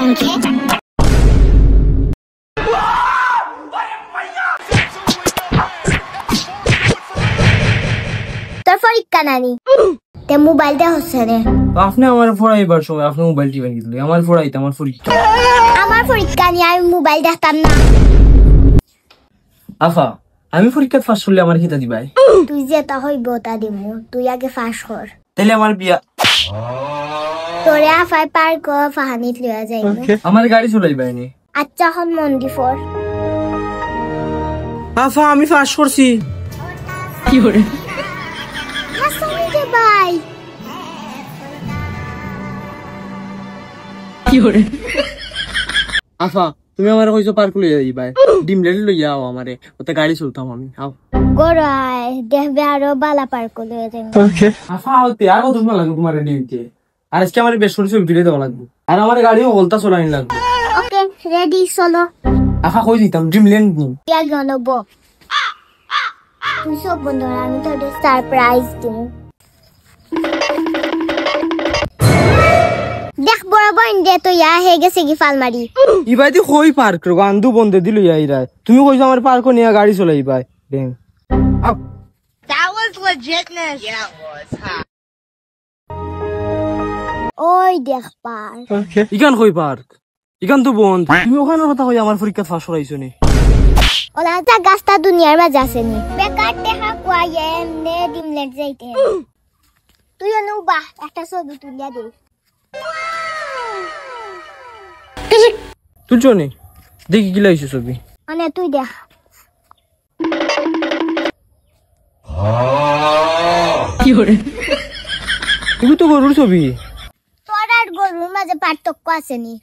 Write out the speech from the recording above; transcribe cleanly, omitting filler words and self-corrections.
তোর পরীক্ষা নানি তে মোবাইলটা হচ্ছে রে আপনি আমার পড়াইবার সময় আপনি মোবাইল টিপে নিয়ে আমার পড়াইতে আমার পরীক্ষা নিয়ে আমি মোবাইল দেখতাম না। আফা আমি পরীক্ষা ফার্স্ট করলে আমার কিতা দিবাই? তুই যে তা হইব তা দিব, তুই আগে ফাঁস কর। তাহলে আমার বিয়া তোরে আফাই পার কর ফাহানিত লইয়া যাই। আমার গাড়ি চলাইবাই নি। আচ্ছা এখন মন দি ফর। আফা আমি ফার্স্ট করছি। কি করে হাসান রে ভাই কি করে? আফা তুমি আমার কইছো পার্ক লইয়া যাইবাই, ডিমলেট লইয়া আও আমারে, ওতে গাড়ি চলতাম আমি। আও গড়াই দেখবে আরো বালা পার করে লইয়া যাই। ওকে আফা আওতে আর কত সময় লাগবে তোমারে নিতে? আর আজকে আমার বেশ করে ভিডিও দেওয়া লাগবে, আর আমার গাড়িও বলতা চলাইন লাগবে। ওকে রেডি চলো। আফা কই দিতাম ড্রিমল্যান্ড নি ইয়া গনব তুই সব বন্ধুরা আমি তোদের সারপ্রাইজ দিই। দেখ বড় বোন দে তো ইয়া হে গেছে কি ফালমারি। ইবাইদি কই পার্ক র গান্দু বন্ধে দিল ইয়াইরা, তুমি কইছো আমার পার্ক নিয়া গাড়ি চলাইবাই। ব্যাং That was legitness. Yeah, it was. Huh? ওই দেখ পার ইখান কই পার্ক? ইখান তো বন্ধ। তুমি ওখানে কথা কই আমার পরীক্ষা ফাঁস করাইছো নি? ওলা তা গাছটা দুনিয়ার মাঝে আছে নি বেকার দেখা কয় এমনে ডিমলেট যাইতে। তুই অনুবা একটা ছবি তুলিয়া দে। তুলছো নি? দেখি কি লাইছো ছবি। মানে তুই দেখ কি করে? তুমি তো গরুর ছবি। তোর আর গরুর মাঝে পার্থক্য আছে নি?